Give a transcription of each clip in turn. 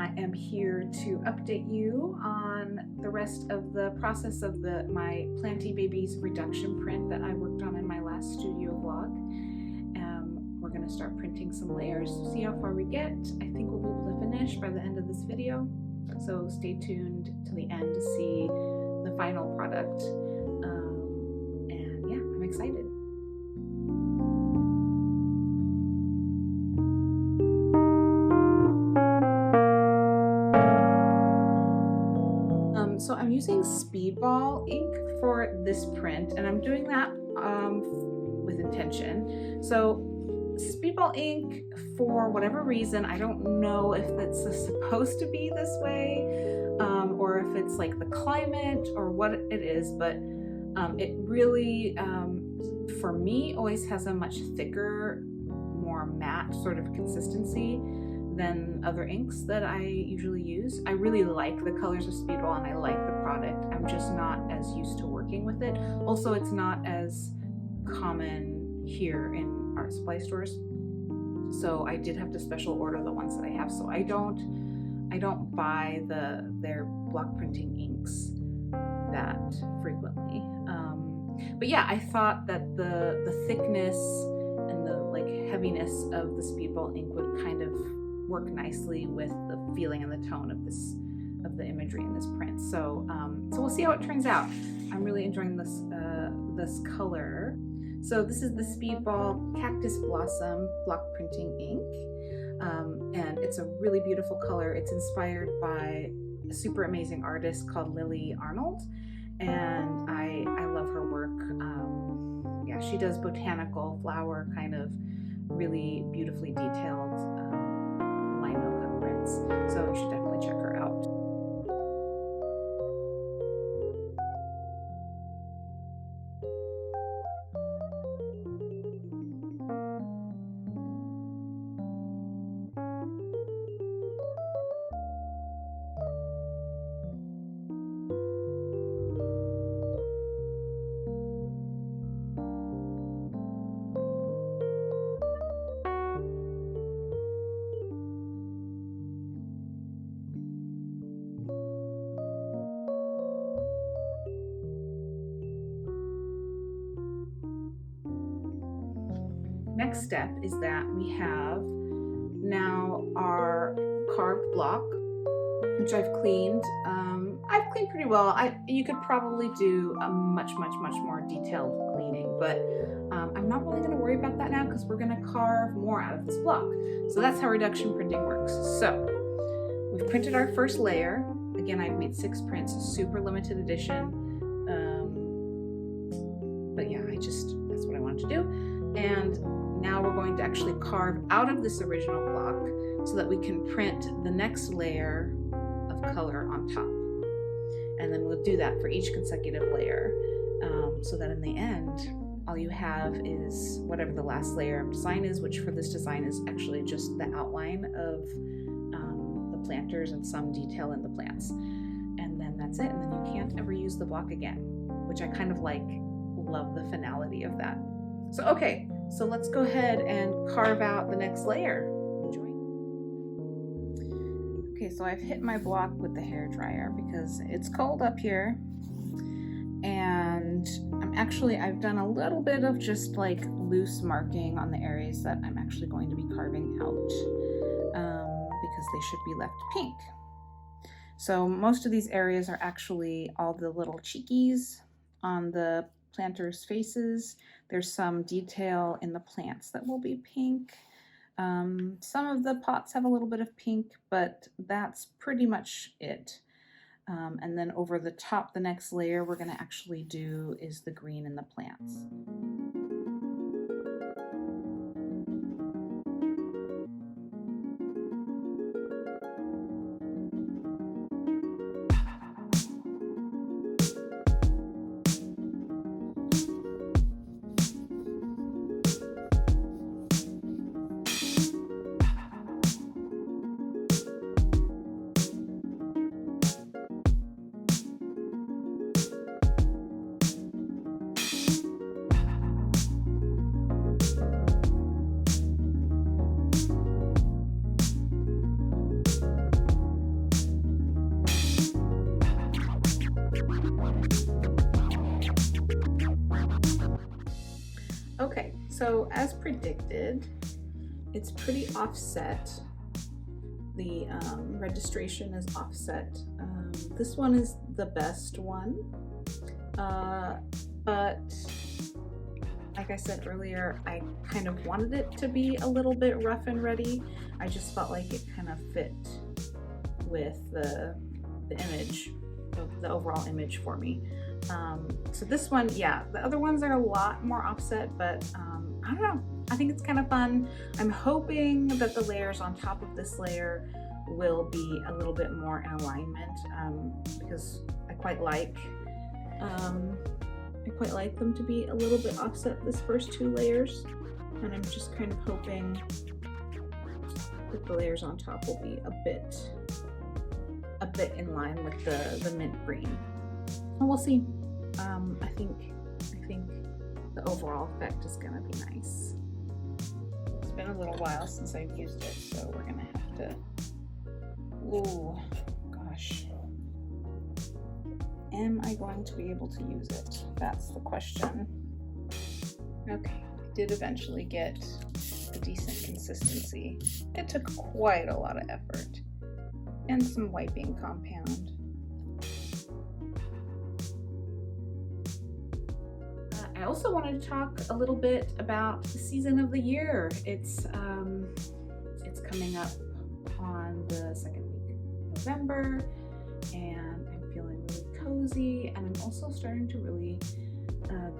I am here to update you on the rest of the process of my Planty Babies reduction print that I worked on in my last studio vlog. We're going to start printing some layers, see how far we get. I think we'll be able to finish by the end of this video, so stay tuned to the end to see the final product. And yeah, I'm excited. So I'm using Speedball ink for this print, and I'm doing that with intention. So Speedball ink, for whatever reason, I don't know if it's supposed to be this way, or if it's like the climate or what it is, but it really, for me, always has a much thicker, more matte sort of consistency than other inks that I usually use. I really like the colors of Speedball and I like the product. I'm just not as used to working with it. Also, it's not as common here in art supply stores. So I did have to special order the ones that I have. So I don't buy their block printing inks that frequently. But yeah, I thought that the thickness and the heaviness of the Speedball ink would kind of work nicely with the feeling and the tone of the imagery in this print. So so we'll see how it turns out. I'm really enjoying this color. So this is the Speedball Cactus Blossom block printing ink, and it's a really beautiful color. It's inspired by a super amazing artist called Lily Arnold, and I love her work. Yeah, she does botanical flower kind of really beautifully detailed Linocut prints, so you should definitely check her out. Next step is that we have now our carved block, which I've cleaned. I've cleaned pretty well. You could probably do a much more detailed cleaning, but I'm not really going to worry about that now because we're going to carve more out of this block. So that's how reduction printing works. So we've printed our first layer. Again, I've made 6 prints, super limited edition. But yeah, that's what I wanted to do. And now we're going to actually carve out of this original block so that we can print the next layer of color on top. And then we'll do that for each consecutive layer, so that in the end, all you have is whatever the last layer of design is, which for this design is actually just the outline of the planters and some detail in the plants. And then that's it, and then you can't ever use the block again, which I kind of love the finality of that. So okay, so let's go ahead and carve out the next layer. Okay, so I've hit my block with the hairdryer because it's cold up here, and I've done a little bit of just loose marking on the areas that I'm actually going to be carving out, because they should be left pink. So most of these areas are actually all the little cheekies on the planters' faces. There's some detail in the plants that will be pink. Some of the pots have a little bit of pink, but that's pretty much it. And then over the top, the next layer we're going to actually do is the green in the plants. So as predicted, it's pretty offset. The registration is offset. This one is the best one, but like I said earlier, I kind of wanted it to be a little bit rough and ready. I just felt like it kind of fit with the image, the overall image for me. So this one, yeah, the other ones are a lot more offset, but I don't know. I think it's kind of fun. I'm hoping that the layers on top of this layer will be a little bit more in alignment, because I quite like them to be a little bit offset, this first two layers, and I'm just kind of hoping that the layers on top will be a bit in line with the mint green. And we'll see. I think the overall effect is gonna be nice. It's been a little while since I've used it, so we're gonna have to. Ooh, gosh. Am I going to be able to use it? That's the question. Okay, I did eventually get a decent consistency. It took quite a lot of effort and some wiping compound. I also wanted to talk a little bit about the season of the year. It's coming up on the second week of November, and I'm feeling really cozy, and I'm also starting to really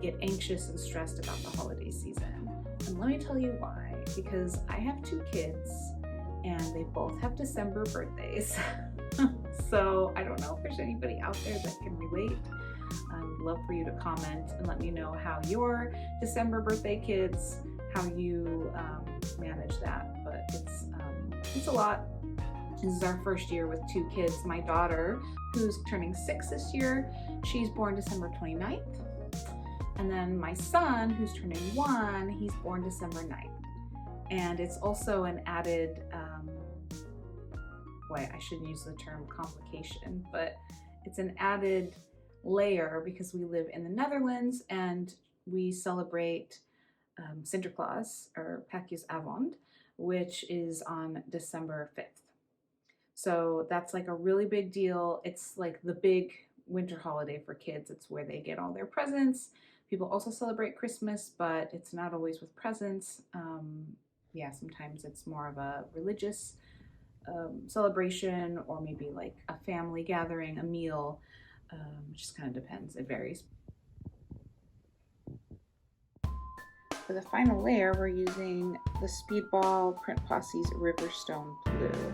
get anxious and stressed about the holiday season. And let me tell you why. Because I have two kids, and they both have December birthdays. So I don't know if there's anybody out there that can relate. I would love for you to comment and let me know how your December birthday kids, how you manage that. But it's a lot. This is our first year with two kids. My daughter, who's turning 6 this year, she's born December 29th. And then my son, who's turning 1, he's born December 9th. And it's also an added, boy, I shouldn't use the term complication, but it's an added layer because we live in the Netherlands and we celebrate Sinterklaas, or Pakjesavond, which is on December 5th. So that's like a really big deal. It's like the big winter holiday for kids. It's where they get all their presents. People also celebrate Christmas, but it's not always with presents. Yeah, sometimes it's more of a religious celebration, or maybe like a family gathering, a meal. It just kind of depends. It varies. For the final layer, we're using the Speedball Print Posse's Riverstone Blue.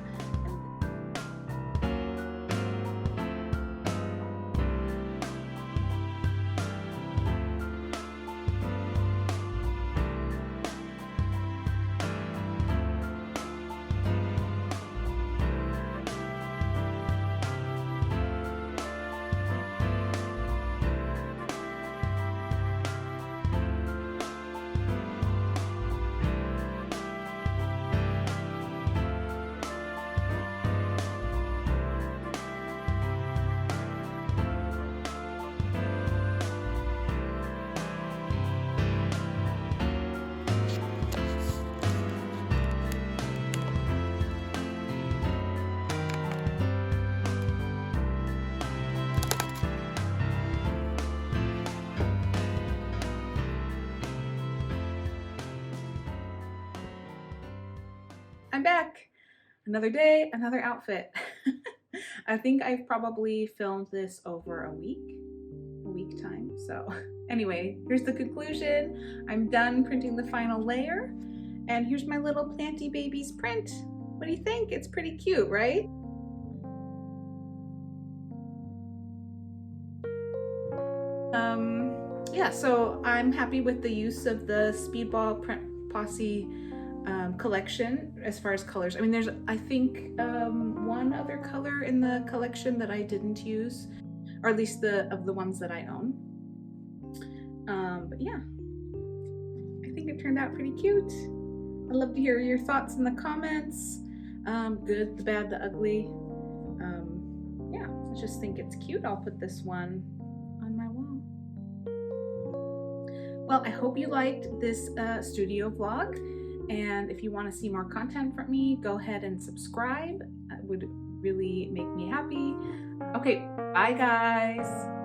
I'm back. Another day, another outfit. I think I've probably filmed this over a week time. So anyway, here's the conclusion. I'm done printing the final layer, and here's my little planty baby's print. What do you think? It's pretty cute, right? Yeah, so I'm happy with the use of the Speedball Print Posse collection as far as colors. I mean, there's, I think, one other color in the collection that I didn't use, or at least of the ones that I own. But yeah, I think it turned out pretty cute. I'd love to hear your thoughts in the comments. Good, the bad, the ugly. Yeah, I just think it's cute. I'll put this one on my wall. Well, I hope you liked this studio vlog, and if you want to see more content from me, go ahead and subscribe. It would really make me happy. Okay, bye guys.